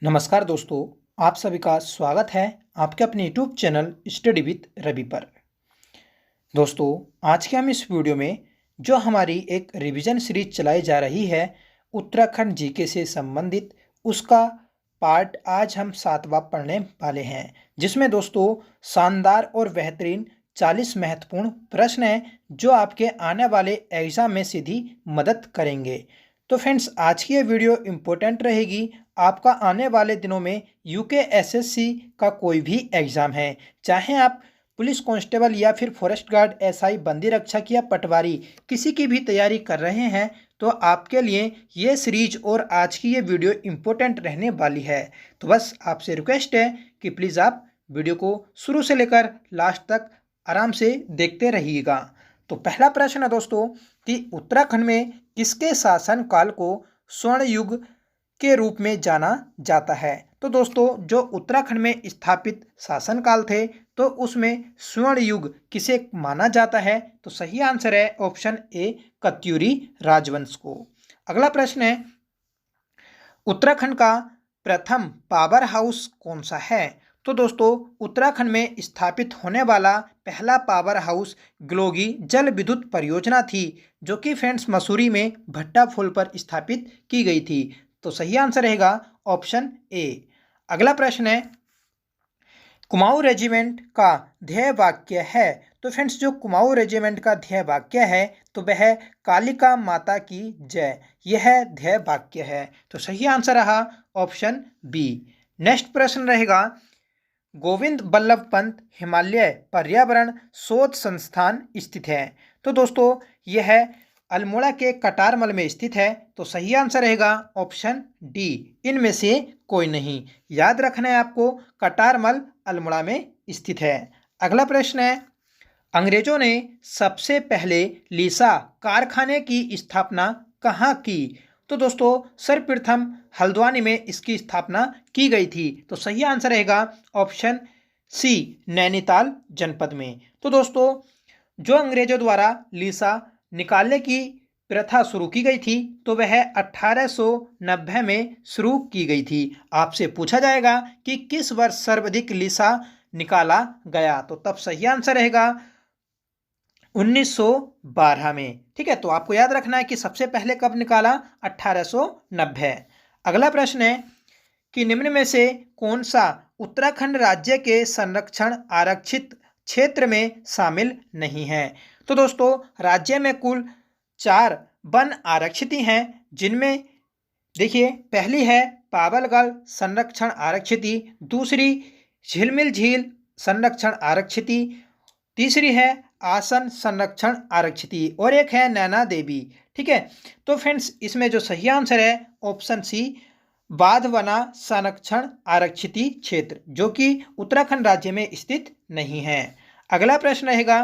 नमस्कार दोस्तों, आप सभी का स्वागत है आपके अपने YouTube channel study with Ravi पर। दोस्तों, आज के हम इस वीडियो में जो हमारी एक रिवीजन सीरीज चलाई जा रही है उत्तराखंड जीके से संबंधित, उसका पार्ट आज हम 7वां पढ़ने वाले हैं, जिसमें दोस्तों शानदार और बेहतरीन 40 महत्वपूर्ण प्रश्न हैं जो आपके आने वाले एग्जाम में सीधी मदद करेंगे। तो फ्रेंड्स, आज की ये वीडियो इम्पोर्टेंट रहेगी। आपका आने वाले दिनों में यूके एसएससी का कोई भी एग्ज़ाम है, चाहे आप पुलिस कांस्टेबल या फिर फॉरेस्ट गार्ड, एसआई, बंदी रक्षक या पटवारी किसी की भी तैयारी कर रहे हैं, तो आपके लिए ये सीरीज और आज की ये वीडियो इम्पोर्टेंट रहने वाली है। तो बस आपसे रिक्वेस्ट है कि प्लीज़ आप वीडियो को शुरू से लेकर लास्ट तक आराम से देखते रहिएगा। तो पहला प्रश्न है दोस्तों कि उत्तराखंड में किसके शासनकाल को स्वर्ण युग के रूप में जाना जाता है। तो दोस्तों, जो उत्तराखंड में स्थापित शासनकाल थे तो उसमें स्वर्ण युग किसे माना जाता है, तो सही आंसर है ऑप्शन ए, कत्यूरी राजवंश को। अगला प्रश्न है, उत्तराखंड का प्रथम पावर हाउस कौन सा है। तो दोस्तों, उत्तराखंड में स्थापित होने वाला पहला पावर हाउस ग्लोगी जल विद्युत परियोजना थी, जो कि फ्रेंड्स मसूरी में भट्टा फॉल पर स्थापित की गई थी। तो सही आंसर रहेगा ऑप्शन ए। अगला प्रश्न है, कुमाऊं रेजिमेंट का ध्येय वाक्य है। तो फ्रेंड्स, जो कुमाऊं रेजिमेंट का ध्येय वाक्य है तो वह कालिका माता की जय, यह ध्येय वाक्य है। तो सही आंसर रहा ऑप्शन बी। नेक्स्ट प्रश्न रहेगा, गोविंद बल्लभ पंत हिमालय पर्यावरण शोध संस्थान स्थित है। तो दोस्तों, यह अल्मोड़ा के कटारमल में स्थित है। तो सही आंसर रहेगा ऑप्शन डी, इनमें से कोई नहीं। याद रखना है आपको, कटारमल अल्मोड़ा में स्थित है। अगला प्रश्न है, अंग्रेजों ने सबसे पहले लीसा कारखाने की स्थापना कहाँ की। तो दोस्तों, सर्वप्रथम हल्द्वानी में इसकी स्थापना की गई थी। तो सही आंसर रहेगा ऑप्शन सी, नैनीताल जनपद में। तो दोस्तों, जो अंग्रेजों द्वारा लीसा निकालने की प्रथा शुरू की गई थी तो वह 1890 में शुरू की गई थी। आपसे पूछा जाएगा कि किस वर्ष सर्वाधिक लीसा निकाला गया, तो तब सही आंसर रहेगा 1912 में। ठीक है, तो आपको याद रखना है कि सबसे पहले कब निकाला, 1890। अगला प्रश्न है कि निम्न में से कौन सा उत्तराखंड राज्य के संरक्षण आरक्षित क्षेत्र में शामिल नहीं है। तो दोस्तों, राज्य में कुल 4 वन आरक्षित हैं, जिनमें देखिए पहली है पावलगढ़ संरक्षण आरक्षित, दूसरी झिलमिल झील संरक्षण आरक्षित, तीसरी है आसन संरक्षण आरक्षित और एक है नैना देवी। ठीक है, तो फ्रेंड्स इसमें जो सही आंसर है ऑप्शन सी, बाधवना संरक्षण आरक्षित क्षेत्र, जो कि उत्तराखंड राज्य में स्थित नहीं है। अगला प्रश्न रहेगा,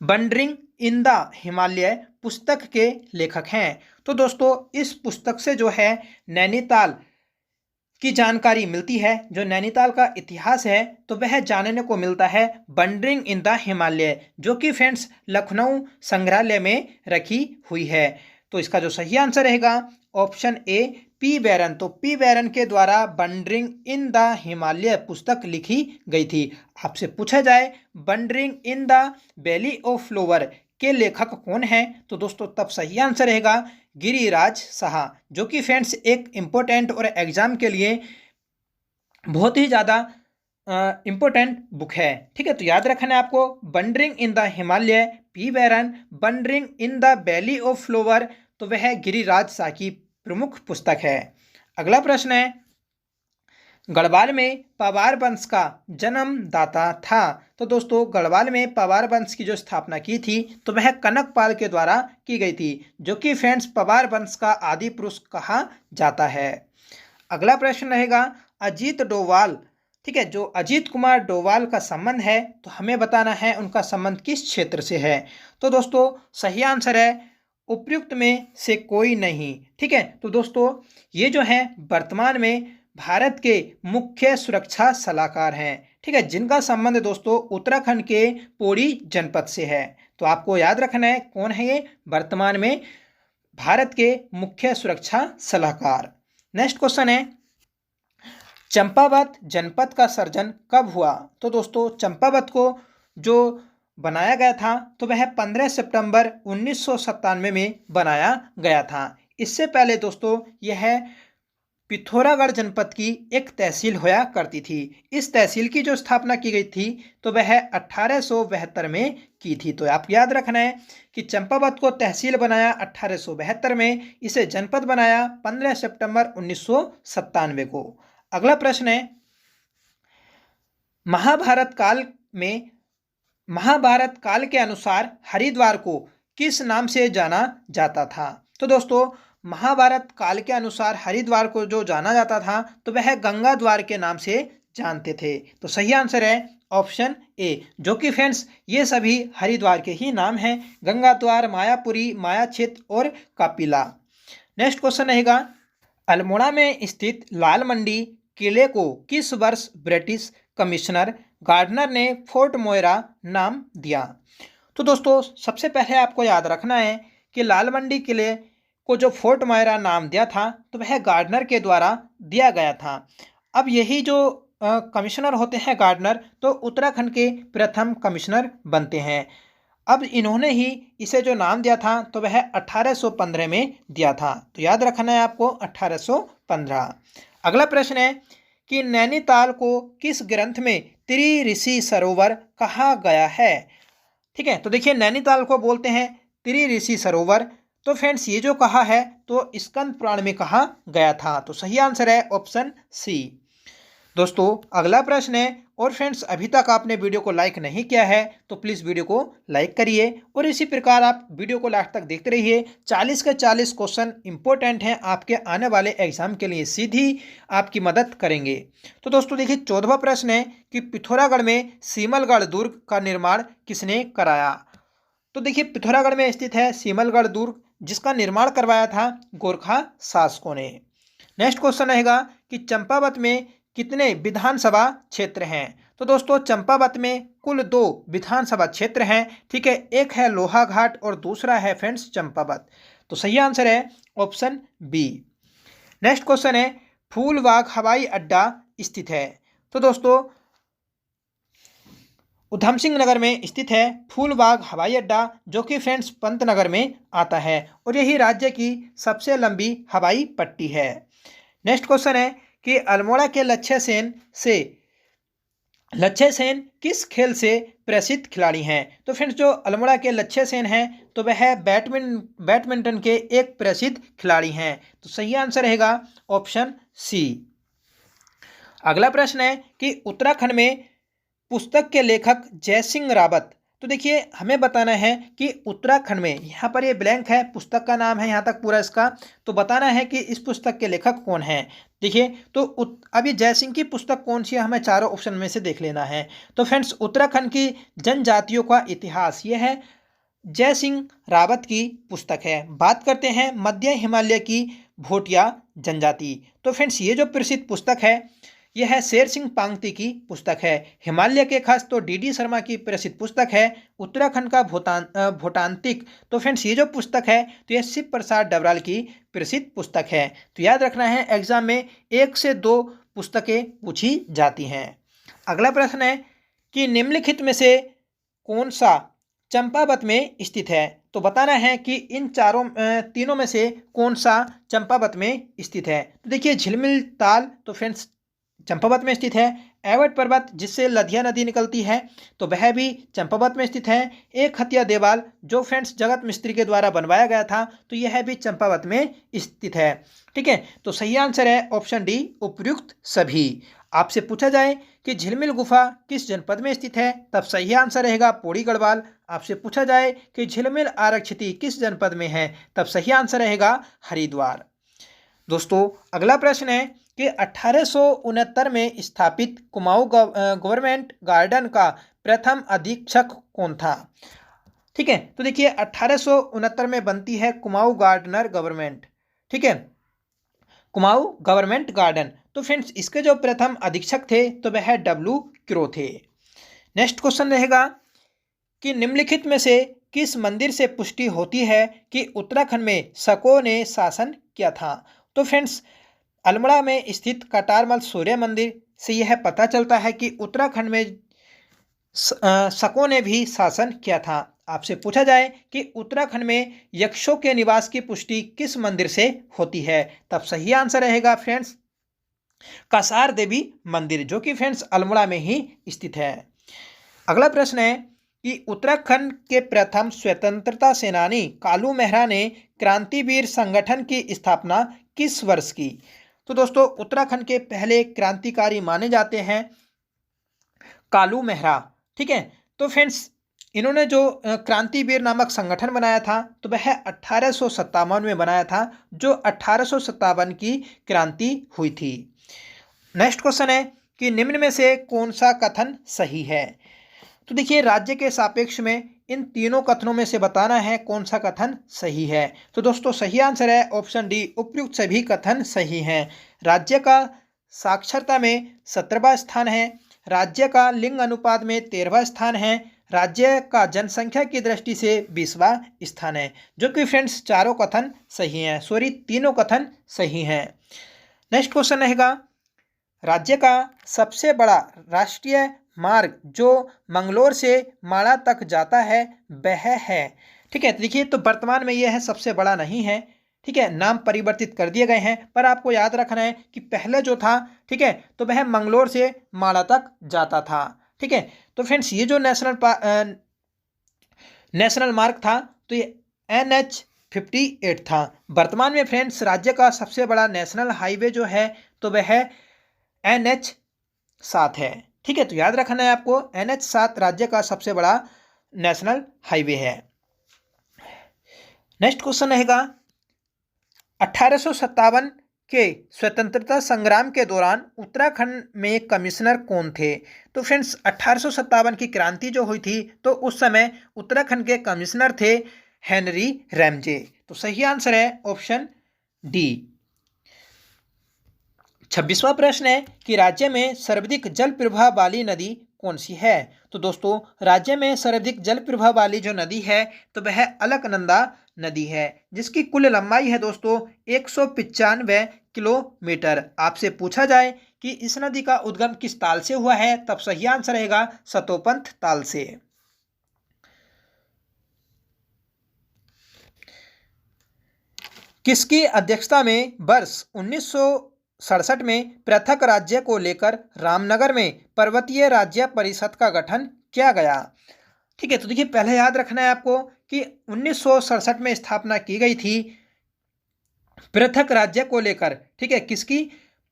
वंडरिंग इन द हिमालय पुस्तक के लेखक हैं। तो दोस्तों, इस पुस्तक से जो है नैनीताल की जानकारी मिलती है, जो नैनीताल का इतिहास है तो वह जानने को मिलता है वंडरिंग इन द हिमालय, जो कि फ्रेंड्स लखनऊ संग्रहालय में रखी हुई है। तो इसका जो सही आंसर रहेगा ऑप्शन ए, पी बैरन। तो पी बैरन के द्वारा वंडरिंग इन द हिमालय पुस्तक लिखी गई थी। आपसे पूछा जाए wondering in the valley of flower के लेखक कौन है, तो दोस्तों तब सही आंसर रहेगा गिरिराज साहा, जो कि फ्रेंड्स एक इम्पोर्टेंट और एग्जाम के लिए बहुत ही ज़्यादा इम्पोर्टेंट बुक है। ठीक है, तो याद रखना है आपको, wandering in the Himalaya P Barron, wandering in the valley of flower तो वह गिरिराज शाह की प्रमुख पुस्तक है। अगला प्रश्न है, गढ़वाल में पवार वंश का जन्मदाता था। तो दोस्तों, गढ़वाल में पवार वंश की जो स्थापना की थी तो वह कनकपाल के द्वारा की गई थी, जो कि फ्रेंड्स पवार वंश का आदि पुरुष कहा जाता है। अगला प्रश्न रहेगा, अजीत डोभाल, ठीक है, जो अजीत कुमार डोभाल का संबंध है तो हमें बताना है उनका संबंध किस क्षेत्र से है। तो दोस्तों, सही आंसर है उपयुक्त में से कोई नहीं। ठीक है, तो दोस्तों ये जो है वर्तमान में भारत के मुख्य सुरक्षा सलाहकार हैं। ठीक है, जिनका संबंध दोस्तों उत्तराखंड के पौड़ी जनपद से है। तो आपको याद रखना है कौन है ये वर्तमान में भारत के मुख्य सुरक्षा सलाहकार। नेक्स्ट क्वेश्चन है, चंपावत जनपद का सर्जन कब हुआ? तो दोस्तों चंपावत को जो बनाया गया था तो वह 15 सितंबर 1997 में बनाया गया था। इससे पहले दोस्तों यह पिथौरागढ़ जनपद की एक तहसील होया करती थी। इस तहसील की जो स्थापना की गई थी तो वह 1872 में की थी। तो आप याद रखना है कि चंपावत को तहसील बनाया 1872 में, इसे जनपद बनाया 15 सितंबर 1997 को। अगला प्रश्न है, महाभारत काल के अनुसार हरिद्वार को किस नाम से जाना जाता था? तो दोस्तों महाभारत काल के अनुसार हरिद्वार को जो जाना जाता था तो वह गंगा द्वार के नाम से जानते थे। तो सही आंसर है ऑप्शन ए, जो कि फ्रेंड्स ये सभी हरिद्वार के ही नाम हैं, गंगा द्वार, मायापुरी, माया क्षेत्र और कपिला। नेक्स्ट क्वेश्चन रहेगा, अल्मोड़ा में स्थित लाल मंडी किले को किस वर्ष ब्रिटिश कमिश्नर गार्डनर ने फोर्ट मोयरा नाम दिया? तो दोस्तों सबसे पहले आपको याद रखना है कि लाल मंडी किले को जो फोर्ट मोयरा नाम दिया था तो वह गार्डनर के द्वारा दिया गया था। अब यही जो कमिश्नर होते हैं गार्डनर, तो उत्तराखंड के प्रथम कमिश्नर बनते हैं। अब इन्होंने ही इसे जो नाम दिया था तो वह 1815 में दिया था। तो याद रखना है आपको 1815। अगला प्रश्न है कि नैनीताल को किस ग्रंथ में त्रिऋषि सरोवर कहा गया है? ठीक है, तो देखिए नैनीताल को बोलते हैं त्रिऋषि सरोवर। तो फ्रेंड्स ये जो कहा है तो स्कंद पुराण में कहा गया था। तो सही आंसर है ऑप्शन सी। दोस्तों अगला प्रश्न है, और फ्रेंड्स अभी तक आपने वीडियो को लाइक नहीं किया है तो प्लीज़ वीडियो को लाइक करिए और इसी प्रकार आप वीडियो को लास्ट तक देखते रहिए। 40 के 40 क्वेश्चन इंपॉर्टेंट हैं, आपके आने वाले एग्जाम के लिए सीधी आपकी मदद करेंगे। तो दोस्तों देखिए 14वां प्रश्न है कि पिथौरागढ़ में सीमलगढ़ दुर्ग का निर्माण किसने कराया? तो देखिए पिथौरागढ़ में स्थित है सीमलगढ़ दुर्ग, जिसका निर्माण करवाया था गोरखा शासकों ने। नेक्स्ट क्वेश्चन रहेगा कि चंपावत में कितने विधानसभा क्षेत्र हैं? तो दोस्तों चंपावत में कुल 2 विधानसभा क्षेत्र हैं। ठीक है, एक है लोहाघाट और दूसरा है फ्रेंड्स चंपावत। तो सही आंसर है ऑप्शन बी। नेक्स्ट क्वेश्चन है, फूलबाग हवाई अड्डा स्थित है? तो दोस्तों उधम सिंह नगर में स्थित है फूलबाग हवाई अड्डा, जो कि फ्रेंड्स पंतनगर में आता है और यही राज्य की सबसे लंबी हवाई पट्टी है। नेक्स्ट क्वेश्चन है कि अल्मोड़ा के लक्ष्य सेन किस खेल से प्रसिद्ध खिलाड़ी हैं? तो फ्रेंड्स जो अल्मोड़ा के लक्ष्य सेन हैं तो वह बैडमिंटन के एक प्रसिद्ध खिलाड़ी हैं। तो सही आंसर रहेगा ऑप्शन सी। अगला प्रश्न है कि उत्तराखंड में पुस्तक के लेखक जयसिंह रावत। तो देखिए हमें बताना है कि उत्तराखंड में, यहाँ पर ये ब्लैंक है, पुस्तक का नाम है यहाँ तक पूरा इसका, तो बताना है कि इस पुस्तक के लेखक कौन हैं। देखिए तो अब ये जयसिंह की पुस्तक कौन सी है, हमें चारों ऑप्शन में से देख लेना है। तो फ्रेंड्स उत्तराखंड की जनजातियों का इतिहास, ये है जयसिंह रावत की पुस्तक है। बात करते हैं मध्य हिमालय की भोटिया जनजाति। तो फ्रेंड्स ये जो प्रसिद्ध पुस्तक है यह है शेर सिंह पांगती की पुस्तक है। हिमालय के खास तो डी शर्मा की प्रसिद्ध पुस्तक है उत्तराखंड का भूटांतिक। तो फ्रेंड्स ये जो पुस्तक है तो यह शिव प्रसाद डबराल की प्रसिद्ध पुस्तक है। तो याद रखना है एग्जाम में 1 से 2 पुस्तकें पूछी जाती हैं। अगला प्रश्न है कि निम्नलिखित में से कौन सा चंपावत में स्थित है? तो बताना है कि इन तीनों में से कौन सा चंपावत में स्थित है। तो देखिए झिलमिल ताल तो फ्रेंड्स चंपावत में स्थित है। एवट पर्वत जिससे लधिया नदी निकलती है तो वह भी चंपावत में स्थित है। एक हथिया देवाल जो फ्रेंड्स जगत मिस्त्री के द्वारा बनवाया गया था तो यह भी चंपावत में स्थित है। ठीक है, तो सही आंसर है ऑप्शन डी, उपयुक्त सभी। आपसे पूछा जाए कि झिलमिल गुफा किस जनपद में स्थित है, तब सही आंसर रहेगा पौड़ी गढ़वाल। आपसे पूछा जाए कि झिलमिल आरक्षिति किस जनपद में है, तब सही आंसर रहेगा हरिद्वार। दोस्तों अगला प्रश्न है कि 1869 में स्थापित कुमाऊं गवर्नमेंट गार्डन का प्रथम अधीक्षक कौन था? ठीक है, तो देखिए 1869 में बनती है कुमाऊं गार्डनर गवर्नमेंट। ठीक है, कुमाऊं गवर्नमेंट गार्डन। तो फ्रेंड्स इसके जो प्रथम अधीक्षक थे तो वह डब्ल्यू क्रो थे। नेक्स्ट क्वेश्चन रहेगा कि निम्नलिखित में से किस मंदिर से पुष्टि होती है कि उत्तराखंड में शकों ने शासन किया था? तो फ्रेंड्स अल्मोड़ा में स्थित कटारमल सूर्य मंदिर से यह पता चलता है कि उत्तराखंड में शकों ने भी शासन किया था। आपसे पूछा जाए कि उत्तराखंड में यक्षों के निवास की पुष्टि किस मंदिर से होती है, तब सही आंसर रहेगा फ्रेंड्स कसार देवी मंदिर, जो कि फ्रेंड्स अल्मोड़ा में ही स्थित है। अगला प्रश्न है कि उत्तराखंड के प्रथम स्वतंत्रता सेनानी कालू मेहरा ने क्रांतिवीर संगठन की स्थापना किस वर्ष की? तो दोस्तों उत्तराखंड के पहले क्रांतिकारी माने जाते हैं कालू मेहरा। ठीक है, तो फ्रेंड्स इन्होंने जो क्रांतिवीर नामक संगठन बनाया था तो वह 1857 में बनाया था, जो 1857 की क्रांति हुई थी। नेक्स्ट क्वेश्चन है कि निम्न में से कौन सा कथन सही है? तो देखिए राज्य के सापेक्ष में इन तीनों कथनों में से बताना है कौन सा कथन सही है। तो दोस्तों सही आंसर है ऑप्शन डी, उपयुक्त सभी कथन सही हैं। राज्य का साक्षरता में 17वां स्थान है, राज्य का लिंग अनुपात में 13वां स्थान है, राज्य का जनसंख्या की दृष्टि से 20वां स्थान है, जो कि फ्रेंड्स चारों कथन सही हैं, सॉरी तीनों कथन सही हैं। नेक्स्ट क्वेश्चन रहेगा राज्य का सबसे बड़ा राष्ट्रीय मार्ग जो मंगलोर से माणा तक जाता है वह है। ठीक है, देखिए तो वर्तमान में यह है सबसे बड़ा नहीं है, ठीक है, नाम परिवर्तित कर दिए गए हैं, पर आपको याद रखना है कि पहले जो था, ठीक है, तो वह मंगलोर से माणा तक जाता था। ठीक है, तो फ्रेंड्स ये जो नेशनल मार्ग था तो ये NH-58 था। वर्तमान में फ्रेंड्स राज्य का सबसे बड़ा नेशनल हाईवे जो है तो वह NH-7 है। ठीक है, तो याद रखना है आपको NH-7 राज्य का सबसे बड़ा नेशनल हाईवे है। नेक्स्ट क्वेश्चन रहेगा 1857 के स्वतंत्रता संग्राम के दौरान उत्तराखंड में कमिश्नर कौन थे? तो फ्रेंड्स 1857 की क्रांति जो हुई थी तो उस समय उत्तराखंड के कमिश्नर थे हेनरी रैमजे। तो सही आंसर है ऑप्शन डी। 26वां प्रश्न है कि राज्य में सर्वाधिक जल प्रवाह वाली नदी कौन सी है? तो दोस्तों राज्य में सर्वाधिक जल प्रवाह वाली जो नदी है तो वह अलकनंदा नदी है, जिसकी कुल लंबाई है दोस्तों 195 किलोमीटर। आपसे पूछा जाए कि इस नदी का उद्गम किस ताल से हुआ है, तब सही आंसर रहेगा सतोपंथ ताल से। किसकी अध्यक्षता में वर्ष 1967 में पृथक राज्य को लेकर रामनगर में पर्वतीय राज्य परिषद का गठन किया गया? ठीक है, तो देखिए पहले याद रखना है आपको कि 1967 में स्थापना की गई थी पृथक राज्य को लेकर, ठीक है, किसकी?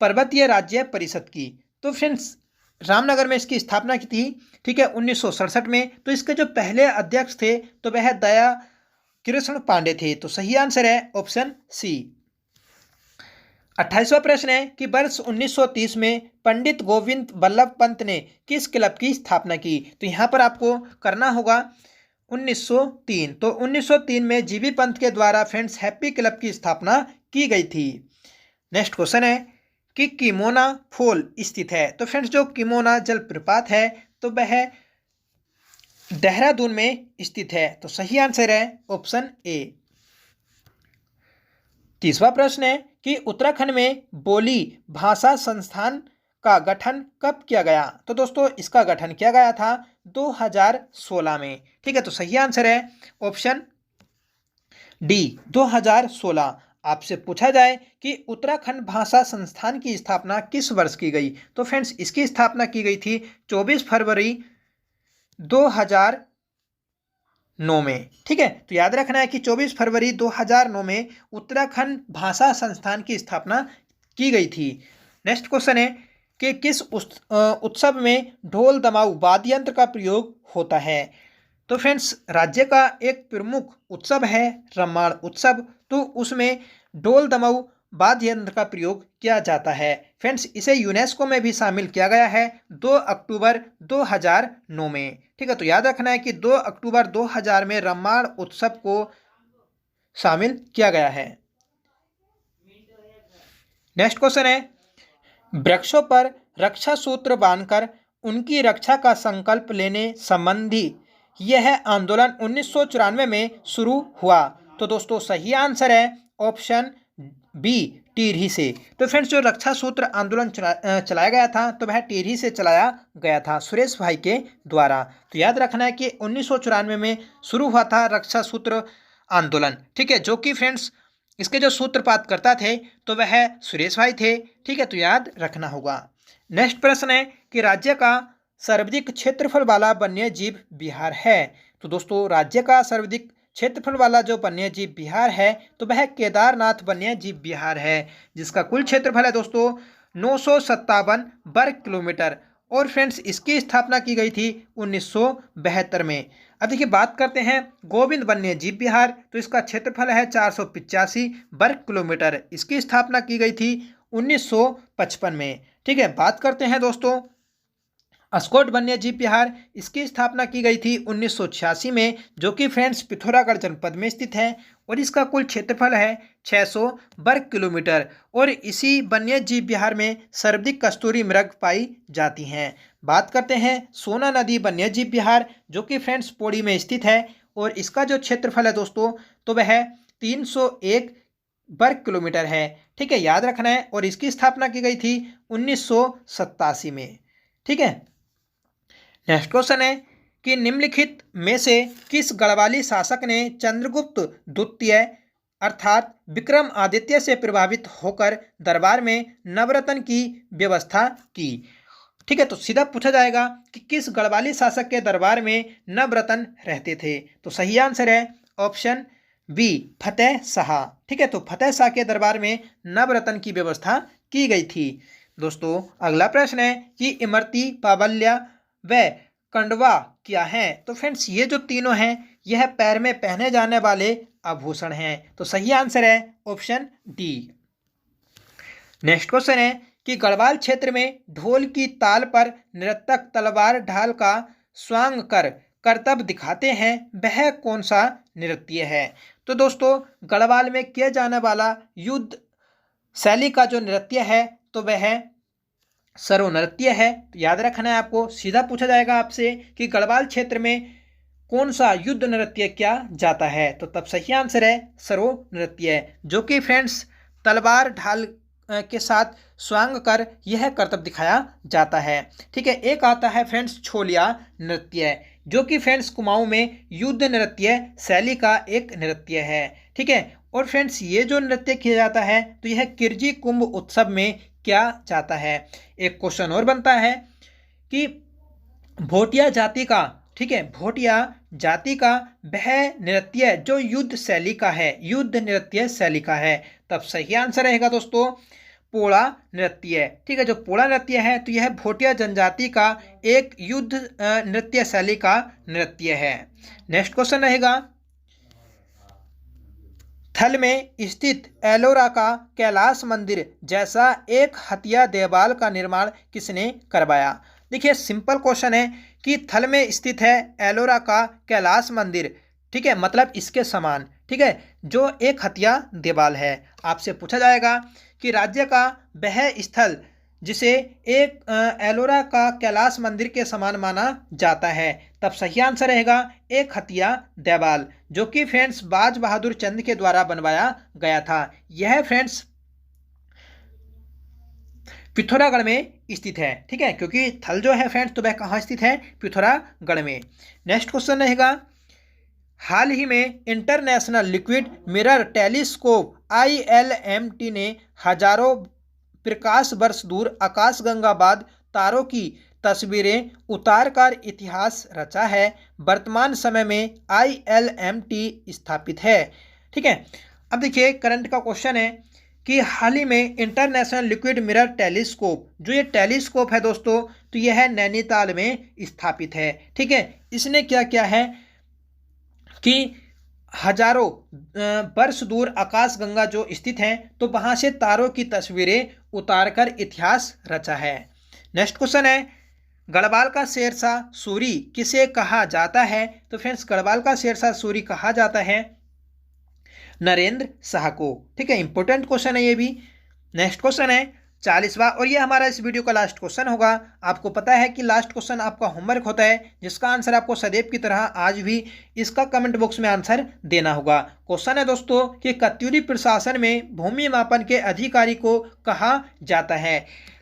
पर्वतीय राज्य परिषद की। तो फ्रेंड्स रामनगर में इसकी स्थापना की थी, ठीक है, 1967 में। तो इसके जो पहले अध्यक्ष थे तो वह दया कृष्ण पांडे थे। तो सही आंसर है ऑप्शन सी। 28वां प्रश्न है कि वर्ष 1930 में पंडित गोविंद बल्लभ पंत ने किस क्लब की स्थापना की? तो यहाँ पर आपको करना होगा 1903। तो 1903 में जीबी पंत के द्वारा फ्रेंड्स हैप्पी क्लब की स्थापना की गई थी। नेक्स्ट क्वेश्चन है कि किमोना फॉल स्थित है? तो फ्रेंड्स जो किमोना जलप्रपात है तो वह देहरादून में स्थित है। तो सही आंसर है ऑप्शन ए। 30वां प्रश्न है कि उत्तराखंड में बोली भाषा संस्थान का गठन कब किया गया? तो दोस्तों इसका गठन किया गया था 2016 में। ठीक है, तो सही आंसर है ऑप्शन डी 2016। आपसे पूछा जाए कि उत्तराखंड भाषा संस्थान की स्थापना किस वर्ष की गई? तो फ्रेंड्स इसकी स्थापना की गई थी 24 फरवरी 2009 में। ठीक है, तो याद रखना है कि 24 फरवरी 2009 में उत्तराखंड भाषा संस्थान की स्थापना की गई थी। नेक्स्ट क्वेश्चन है कि किस उत्सव में ढोल दमाऊ वाद्य यंत्र का प्रयोग होता है? तो फ्रेंड्स राज्य का एक प्रमुख उत्सव है रम्माण उत्सव, तो उसमें ढोल दमाऊ वाद्य यंत्र का प्रयोग किया जाता है। फ्रेंड्स इसे यूनेस्को में भी शामिल किया गया है 2 अक्टूबर 2009 में। ठीक है, तो याद रखना है कि 2 अक्टूबर 2000 में रम्माण उत्सव को शामिल किया गया है। नेक्स्ट क्वेश्चन है वृक्षों पर रक्षा सूत्र बांधकर उनकी रक्षा का संकल्प लेने संबंधी यह आंदोलन 1994 में शुरू हुआ। तो दोस्तों सही आंसर है ऑप्शन बी टिहरी से। तो फ्रेंड्स जो रक्षा सूत्र आंदोलन चलाया गया था तो वह टिहरी से चलाया गया था सुरेश भाई के द्वारा। तो याद रखना है कि 1994 में शुरू हुआ था रक्षा सूत्र आंदोलन, ठीक है, जो कि फ्रेंड्स इसके जो सूत्रपात करता थे तो वह सुरेश भाई थे, ठीक है, तो याद रखना होगा। नेक्स्ट प्रश्न है कि राज्य का सर्वाधिक क्षेत्रफल वाला वन्य जीव बिहार है। तो दोस्तों राज्य का सर्वाधिक क्षेत्रफल वाला जो वन्य जीव बिहार है तो वह केदारनाथ वन्य जीव बिहार है, जिसका कुल क्षेत्रफल है दोस्तों 957 वर्ग किलोमीटर। और फ्रेंड्स इसकी स्थापना की गई थी 1972 में। अब देखिए बात करते हैं गोविंद वन्य जीव विहार, तो इसका क्षेत्रफल है 485 वर्ग किलोमीटर। इसकी स्थापना की गई थी 1955 में, ठीक है। बात करते हैं दोस्तों अस्कोट वन्य जीव विहार, इसकी स्थापना की गई थी 1986 में, जो कि फ्रेंड्स पिथौरागढ़ जनपद में स्थित है और इसका कुल क्षेत्रफल है 600 वर्ग किलोमीटर। और इसी वन्य जीव विहार में सर्वाधिक कस्तूरी मृग पाई जाती हैं। बात करते हैं सोना नदी वन्य जीव विहार, जो कि फ्रेंड्स पौड़ी में स्थित है और इसका जो क्षेत्रफल है दोस्तों तो वह 301 वर्ग किलोमीटर है, ठीक है, याद रखना है। और इसकी स्थापना की गई थी 1987 में, ठीक है। नेक्स्ट क्वेश्चन है कि निम्नलिखित में से किस गढ़वाली शासक ने चंद्रगुप्त द्वितीय अर्थात विक्रमादित्य से प्रभावित होकर दरबार में नवरत्न की व्यवस्था की। ठीक है, तो सीधा पूछा जाएगा कि किस गढ़वाली शासक के दरबार में नवरत्न रहते थे। तो सही आंसर है ऑप्शन बी फतेह शाह। ठीक है, तो फतेह शाह के दरबार में नवरत्न की व्यवस्था की गई थी। दोस्तों अगला प्रश्न है कि इमरती, पाबल्या व कंडवा क्या है। तो फ्रेंड्स ये जो तीनों हैं यह पैर में पहने जाने वाले आभूषण हैं। तो सही आंसर है ऑप्शन डी। नेक्स्ट क्वेश्चन है कि गढ़वाल क्षेत्र में ढोल की ताल पर नर्तक तलवार ढाल का स्वांग कर करतब दिखाते हैं, वह कौन सा नृत्य है। तो दोस्तों गढ़वाल में किया जाने वाला युद्ध शैली का जो नृत्य है तो वह सरो नृत्य है। तो याद रखना है आपको, सीधा पूछा जाएगा आपसे कि गढ़वाल क्षेत्र में कौन सा युद्ध नृत्य किया जाता है। तो तब सही आंसर है सरो नृत्य, जो कि फ्रेंड्स तलवार ढाल के साथ स्वांग कर यह करतब दिखाया जाता है। ठीक है, एक आता है फ्रेंड्स छोलिया नृत्य, जो कि फ्रेंड्स कुमाऊं में युद्ध नृत्य शैली का एक नृत्य है। ठीक है, और फ्रेंड्स ये जो नृत्य किया जाता है तो यह किरजी कुंभ उत्सव में किया जाता है। एक क्वेश्चन और बनता है कि भोटिया जाति का, ठीक है, भोटिया जाति का वह नृत्य जो युद्ध शैली का है, युद्ध नृत्य शैली का है। तब सही आंसर रहेगा दोस्तों पोड़ा नृत्य। ठीक है, जो पोड़ा नृत्य है तो यह भोटिया जनजाति का एक युद्ध नृत्य शैली का नृत्य है। नेक्स्ट क्वेश्चन रहेगा थल में स्थित एलोरा का कैलाश मंदिर जैसा एक हथिया देवाल का निर्माण किसने करवाया। देखिए सिंपल क्वेश्चन है कि थल में स्थित है एलोरा का कैलाश मंदिर, ठीक है, मतलब इसके समान, ठीक है, जो एक हथिया देवाल है। आपसे पूछा जाएगा कि राज्य का वह स्थल जिसे एक एलोरा का कैलाश मंदिर के समान माना जाता है। तब सही आंसर रहेगा एक हथिया देवाल, जो कि फ्रेंड्स बाज बहादुर चंद के द्वारा बनवाया गया था। यह फ्रेंड्स पिथौरागढ़ में स्थित है। ठीक है, क्योंकि थल जो है फ्रेंड्स तो वह कहाँ स्थित है, पिथौरागढ़ में। नेक्स्ट क्वेश्चन रहेगा हाल ही में international liquid mirror telescope ILMT ने हजारों प्रकाश वर्ष दूर आकाशगंगा बाद तारों की तस्वीरें उतारकर इतिहास रचा है। वर्तमान समय में ILMT स्थापित है। ठीक है, अब देखिए करंट का क्वेश्चन है कि हाल ही में इंटरनेशनल लिक्विड मिरर टेलीस्कोप, जो ये टेलीस्कोप है दोस्तों तो यह नैनीताल में स्थापित है। ठीक है, इसने क्या किया है कि हजारों वर्ष दूर आकाशगंगा जो स्थित है तो वहां से तारों की तस्वीरें उतारकर इतिहास रचा है। नेक्स्ट क्वेश्चन है गढ़वाल का शेरशाह सूरी किसे कहा जाता है। तो फ्रेंड्स गढ़वाल का शेरशाह सूरी कहा जाता है नरेंद्र शाह को। ठीक है, इंपॉर्टेंट क्वेश्चन है ये भी। नेक्स्ट क्वेश्चन है 40वां और ये हमारा इस वीडियो का लास्ट क्वेश्चन होगा। आपको पता है कि लास्ट क्वेश्चन आपका होमवर्क होता है, जिसका आंसर आपको सदैव की तरह आज भी इसका कमेंट बॉक्स में आंसर देना होगा। क्वेश्चन है दोस्तों कि कत्यूरी प्रशासन में भूमि मापन के अधिकारी को कहा जाता है।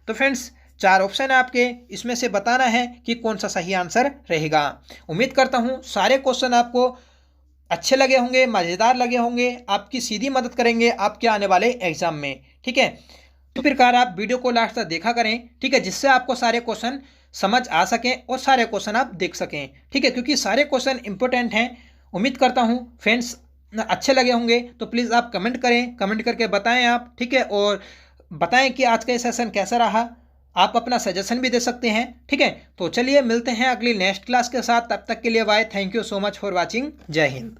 तो फ्रेंड्स 4 ऑप्शन है आपके, इसमें से बताना है कि कौन सा सही आंसर रहेगा। उम्मीद करता हूँ सारे क्वेश्चन आपको अच्छे लगे होंगे, मज़ेदार लगे होंगे, आपकी सीधी मदद करेंगे आपके आने वाले एग्जाम में। ठीक है, तो प्रकार आप वीडियो को लास्ट तक देखा करें, ठीक है, जिससे आपको सारे क्वेश्चन समझ आ सकें और सारे क्वेश्चन आप देख सकें। ठीक है, क्योंकि सारे क्वेश्चन इंपॉर्टेंट हैं। उम्मीद करता हूँ फ्रेंड्स अच्छे लगे होंगे, तो प्लीज़ आप कमेंट करें, कमेंट करके बताएं आप। ठीक है, और बताएं कि आज का ये सेशन कैसा रहा। आप अपना सजेशन भी दे सकते हैं। ठीक है, तो चलिए मिलते हैं अगली नेक्स्ट क्लास के साथ। तब तक के लिए bye, thank you so much for watching. जय हिंद।